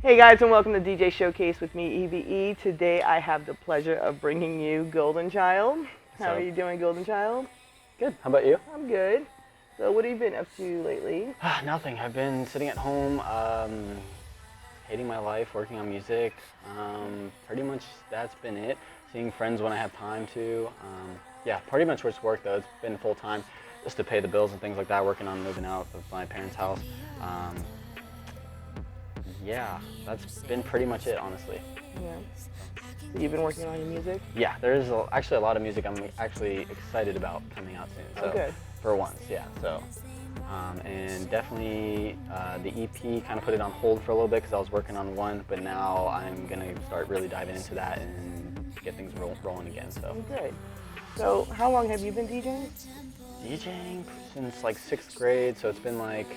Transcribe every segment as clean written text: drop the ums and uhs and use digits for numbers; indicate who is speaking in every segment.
Speaker 1: Hey guys, and welcome to DJ Showcase with me, EVE. Today I have the pleasure of bringing you Golden Child. How are you doing, Golden Child?
Speaker 2: Good. How about you?
Speaker 1: I'm good. So what have you been up to lately?
Speaker 2: Nothing. I've been sitting at home, hating my life, working on music. Pretty much that's been it. Seeing friends when I have time to. Yeah, pretty much just work though. It's been full time just to pay the bills and things like that, working on moving out of my parents' house. Yeah, that's been pretty much it, honestly.
Speaker 1: Yeah. So you've been working on your music?
Speaker 2: Yeah, there's actually a lot of music I'm actually excited about coming out soon. So,
Speaker 1: good.
Speaker 2: For once, yeah. So, and definitely the EP kind of put it on hold for a little bit because I was working on one, but now I'm gonna start really diving into that and get things rolling again. So.
Speaker 1: Good. So how long have you been DJing?
Speaker 2: DJing since like 6th grade, so it's been like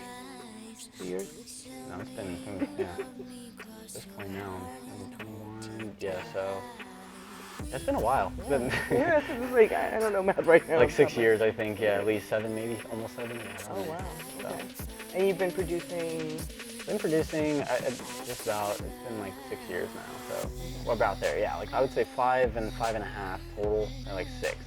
Speaker 1: 2 years.
Speaker 2: No, it's been, yeah, at this point now, I'm 21, yeah, so, it's been a while. It's been
Speaker 1: Yeah, it's like, I don't know math right now.
Speaker 2: like 6 years, I think, yeah, at least 7, maybe, almost 7. Yeah,
Speaker 1: Oh, wow.
Speaker 2: So.
Speaker 1: Okay. And you've been producing?
Speaker 2: Been producing, just about, it's been like 6 years now, so, we're about there, yeah, like I would say 5 and 5.5 total, or like 6.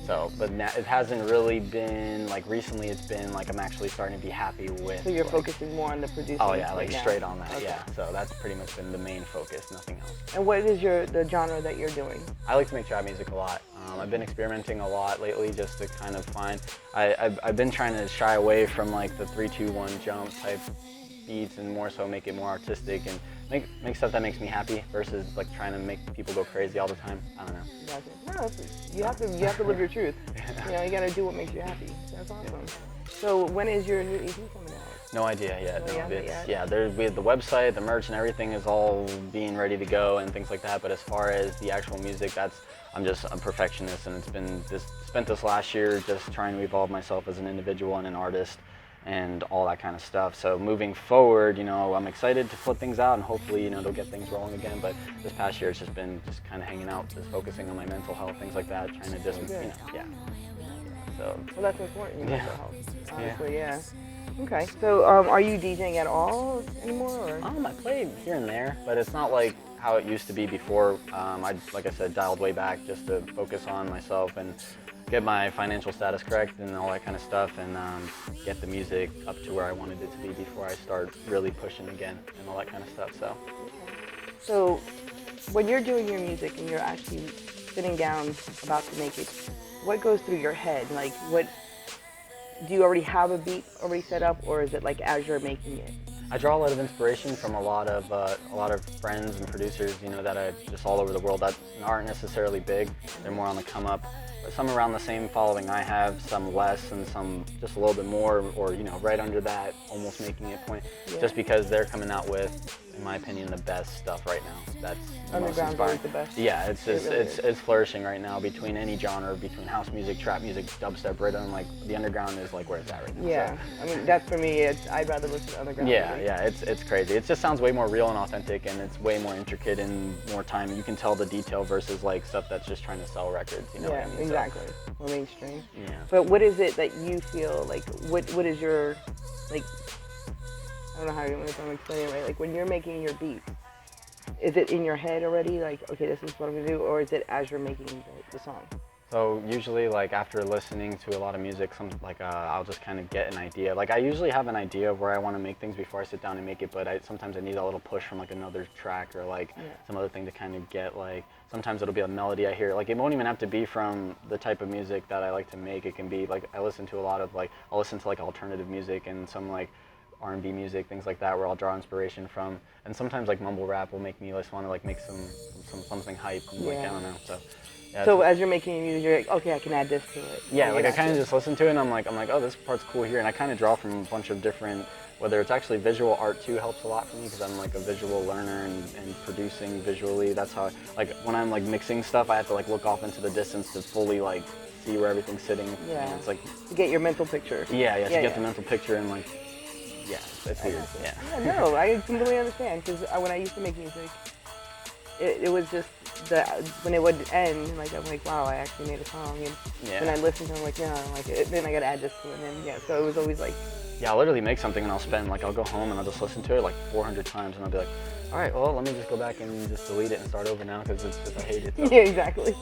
Speaker 2: So, but now it hasn't really been, like recently it's been like I'm actually starting to be happy with.
Speaker 1: So you're
Speaker 2: like,
Speaker 1: focusing more on the producing?
Speaker 2: Oh yeah, like
Speaker 1: right
Speaker 2: straight on that,
Speaker 1: okay.
Speaker 2: yeah. So that's pretty much been the main focus, nothing else.
Speaker 1: And what is the genre that you're doing?
Speaker 2: I like to make trap music a lot. I've been experimenting a lot lately just to kind of find, I've been trying to shy away from like the 3-2-1 jump type beats and more so make it more artistic and make stuff that makes me happy versus like trying to make people go crazy all the time. I don't know.
Speaker 1: Gotcha. No, you have to live your truth. You know, you gotta do what makes you happy. That's awesome. Yeah. So when is your new EP coming out?
Speaker 2: No idea yet.
Speaker 1: No,
Speaker 2: we have the website, the merch, and everything is all being ready to go and things like that. But as far as the actual music, I'm just a perfectionist, and it's been spent this last year just trying to evolve myself as an individual and an artist and all that kind of stuff. So moving forward, you know, I'm excited to put things out and hopefully, you know, they'll get things rolling again. But this past year, it's just been kind of hanging out, just focusing on my mental health, things like that, trying to just, you know, yeah. So.
Speaker 1: Well, that's important, your mental health. Honestly, yeah. Okay. So, are you DJing at all anymore? Or?
Speaker 2: I play here and there, but it's not like how it used to be before. Like I said, dialed way back just to focus on myself and get my financial status correct and all that kind of stuff, and get the music up to where I wanted it to be before I start really pushing again and all that kind of stuff.
Speaker 1: So when you're doing your music and you're actually sitting down about to make it, what goes through your head? Like, what do you already have a beat already set up, or is it like as you're making it?
Speaker 2: I draw a lot of inspiration from a lot of friends and producers, you know, that I just all over the world that aren't necessarily big. They're more on the come up. But some around the same following I have, some less, and some just a little bit more, or you know, right under that, almost making it point. Yeah. Just because they're coming out with, in my opinion, the best stuff right now. That's
Speaker 1: underground is the best.
Speaker 2: Yeah, it's flourishing right now between any genre, between house music, trap music, dubstep, rhythm. Like the underground is like where it's at right now.
Speaker 1: Yeah, so. I mean that's for me. I'd rather listen to underground.
Speaker 2: Yeah,
Speaker 1: music.
Speaker 2: Yeah, it's crazy. It just sounds way more real and authentic, and it's way more intricate and more time. You can tell the detail versus like stuff that's just trying to sell records. You know what I mean?
Speaker 1: Exactly. So, more mainstream.
Speaker 2: Yeah.
Speaker 1: But what is it that you feel like? What is your like? I don't know how I'm explaining it right. Like when you're making your beat, is it in your head already? Like, okay, this is what I'm gonna do, or is it as you're making the song?
Speaker 2: So usually, like after listening to a lot of music, I'll just kind of get an idea. Like I usually have an idea of where I want to make things before I sit down and make it, but sometimes I need a little push from like another track or like some other thing to kind of get like. Sometimes it'll be a melody I hear. Like it won't even have to be from the type of music that I like to make. It can be like I listen to a lot of like I'll listen to like alternative music and some like R&B music, things like that, where I'll draw inspiration from. And sometimes like mumble rap will make me just want to like make something hype. And, like I don't know. So. Yeah,
Speaker 1: so as you're making music, you're like, okay, I can add this to it.
Speaker 2: Yeah, like I kind of just listen to it and I'm like, oh, this part's cool here. And I kind of draw from a bunch of different, whether it's actually visual art too helps a lot for me because I'm like a visual learner and producing visually. That's how, like when I'm like mixing stuff, I have to like look off into the distance to fully like see where everything's sitting.
Speaker 1: Yeah.
Speaker 2: And it's like
Speaker 1: to get your mental picture.
Speaker 2: Yeah, to get the mental picture and like, yeah, it's weird.
Speaker 1: Yeah, no, I completely understand because when I used to make music, it was just when it would end, like I'm like, wow, I actually made a song, and then I listened to it, I'm like, no, I don't like it. Then I gotta add this to it, and then so it was always like.
Speaker 2: Yeah, I'll literally make something and I'll go home and I'll just listen to it like 400 times and I'll be like, all right, well, let me just go back and just delete it and start over now because I hate it. So.
Speaker 1: Yeah, exactly.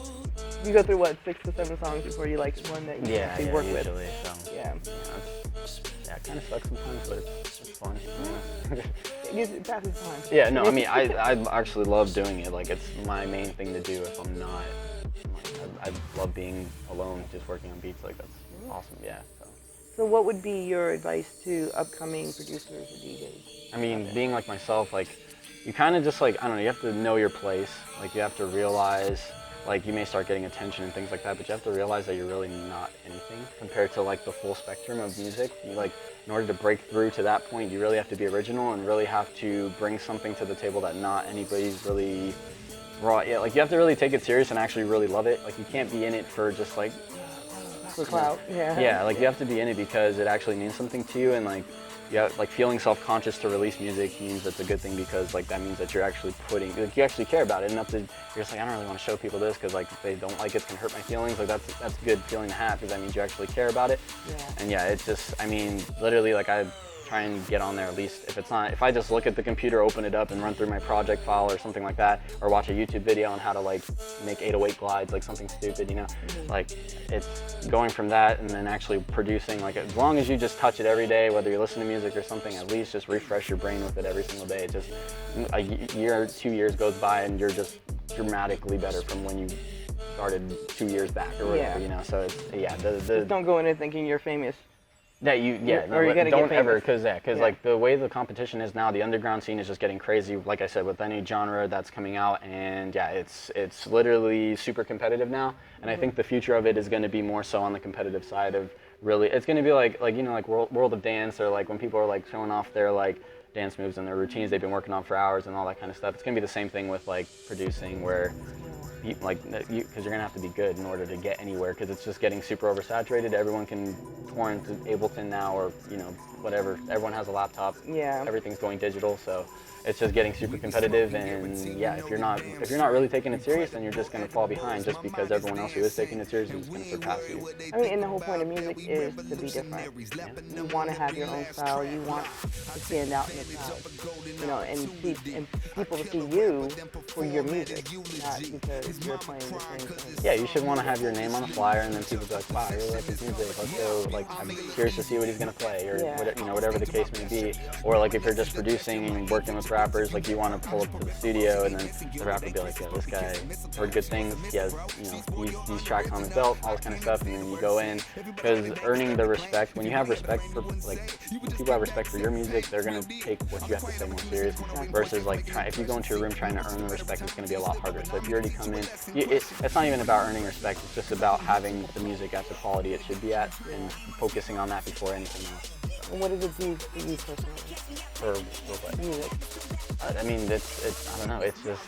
Speaker 1: You go through what, 6 to 7 songs before you like one that you actually work
Speaker 2: usually,
Speaker 1: with.
Speaker 2: So.
Speaker 1: Yeah.
Speaker 2: It kind of sucks sometimes, but it's fun.
Speaker 1: It passes time.
Speaker 2: Yeah, no, I mean, I actually love doing it. Like, it's my main thing to do if I'm not. I love being alone, just working on beats. Like, that's awesome. Yeah.
Speaker 1: So what would be your advice to upcoming producers or DJs?
Speaker 2: I mean, being like myself, like, you kind of just like, I don't know, you have to know your place. Like, you have to realize, like, you may start getting attention and things like that, but you have to realize that you're really not anything compared to like the full spectrum of music. You, like, in order to break through to that point, you really have to be original and really have to bring something to the table that not anybody's really brought yet. Like, you have to really take it serious and actually really love it. Like, you can't be in it for just like,
Speaker 1: for clout.
Speaker 2: Yeah, like you have to be in it because it actually means something to you, and like like feeling self-conscious to release music means that's a good thing because like that means that you're actually like you actually care about it enough to you're just like, I don't really want to show people this because like if they don't like it, it's gonna hurt my feelings. Like that's a good feeling to have because that means you actually care about it.
Speaker 1: Yeah.
Speaker 2: And yeah, it's just, I mean, literally like I try and get on there at least if I just look at the computer, open it up and run through my project file or something like that, or watch a YouTube video on how to like make 808 glides, like something stupid, you know, like it's going from that and then actually producing, like as long as you just touch it every day, whether you listen to music or something, at least just refresh your brain with it every single day. It just a year, 2 years goes by and you're just dramatically better from when you started 2 years back or whatever, you know, so it's,
Speaker 1: just don't go in there thinking you're famous.
Speaker 2: That don't ever, because like the way the competition is now, the underground scene is just getting crazy. Like I said, with any genre that's coming out, and yeah, it's literally super competitive now. And I think the future of it is going to be more so on the competitive side of really. It's going to be like you know, like World of Dance, or like when people are like showing off their like dance moves and their routines they've been working on for hours and all that kind of stuff. It's going to be the same thing with like producing, where because you're gonna have to be good in order to get anywhere, because it's just getting super oversaturated. Everyone can torrent to Ableton now, or you know, whatever. Everyone has a laptop.
Speaker 1: Yeah.
Speaker 2: Everything's going digital, so it's just getting super competitive. And yeah, if you're not really taking it serious, then you're just gonna fall behind, just because everyone else who is taking it serious is gonna surpass you.
Speaker 1: I mean, and the whole point of music is to be different. You want to have your own style. You want to stand out in the crowd, you know, and people to see you for your music, not because you're playing the same thing.
Speaker 2: Yeah, you should want to have your name on a flyer, and then people be like, wow, I really like his music. Let's go. Like, I'm curious to see what he's gonna play, or whatever the case may be. Or like if you're just producing and working with rappers, like you want to pull up to the studio and then the rapper be like, yeah, this guy heard good things, he has, you know, these tracks on his belt, all this kind of stuff, and then you go in, because earning the respect, when you have respect for, like, when people have respect for your music, they're going to take what you have to say more serious, versus like, if you go into a room trying to earn the respect, it's going to be a lot harder. So if you already come in, it's not even about earning respect, it's just about having the music at the quality it should be at, and focusing on that before anything else.
Speaker 1: And what does it do for you personally?
Speaker 2: For what?
Speaker 1: Music.
Speaker 2: I mean, it's I don't know. It's just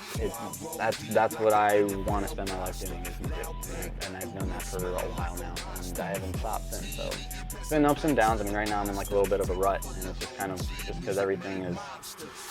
Speaker 2: that's what I want to spend my life doing, is music, and I've known that for a while now, and I haven't stopped since. So it's been ups and downs. I mean, right now I'm in like a little bit of a rut, and it's just kind of because everything is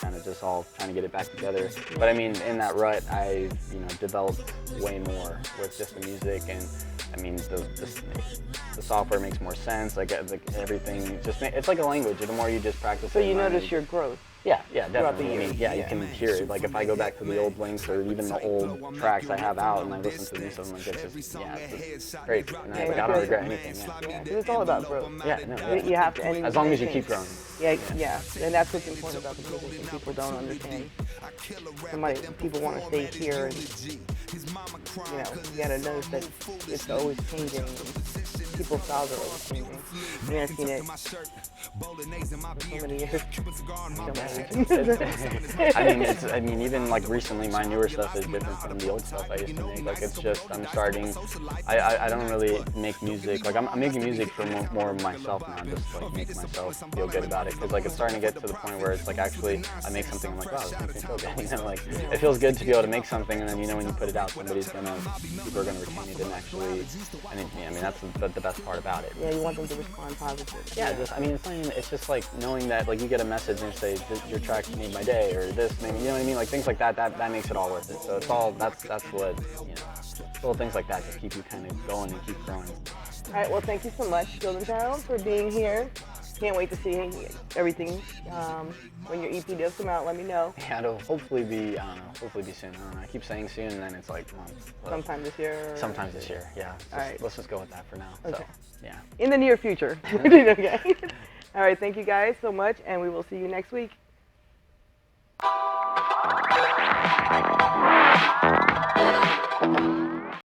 Speaker 2: kind of just all trying to get it back together. But I mean, in that rut, I've developed way more with just the music, and I mean the software makes more sense. Like everything, it's like a language. The more you just practice.
Speaker 1: So you notice your growth.
Speaker 2: Yeah, definitely. I mean, you can hear it. Like if I go back to the old links or even the old tracks I have out and I listen to these, I'm like, it's just great. And I don't regret anything.
Speaker 1: Yeah, it's all about growth.
Speaker 2: Yeah, no.
Speaker 1: You have to.
Speaker 2: As long as you keep growing.
Speaker 1: Yeah, and that's what's important about the music, and people don't understand. People want to stay here, and you gotta notice that it's always changing. People's styles are always changing. I mean, I've seen it for so many years.
Speaker 2: I mean, even like recently, my newer stuff is different from the old stuff I used to make. Like it's just, I'm starting. I don't really make music. Like I'm making music for more of myself now, just like make myself feel good about it. Because like it's starting to get to the point where it's like actually I make something, I'm like, wow, this makes me feel good. You know, like it feels good to be able to make something, and then when you put it out, people are gonna retain it and actually. I mean that's the best part about it.
Speaker 1: Yeah, you want them to respond positively.
Speaker 2: Yeah, just, I mean, it's just like knowing that, like, you get a message and say, your track made my day, or this made me, you know what I mean? Like, things like that, that makes it all worth it. So it's all, that's what, you know, little things like that to keep you kind of going and keep growing.
Speaker 1: All right, well, thank you so much, Golden Town, for being here. Can't wait to see everything. When your EP does come out, let me know.
Speaker 2: Yeah, it'll hopefully be, I don't know, hopefully be soon. I don't know, I keep saying soon, and then it's like,
Speaker 1: Sometime this year?
Speaker 2: Sometimes this year, yeah.
Speaker 1: All right.
Speaker 2: Let's just go with that for now.
Speaker 1: Okay.
Speaker 2: So, yeah.
Speaker 1: In the near future. Okay. All right, thank you guys so much, and we will see you next week.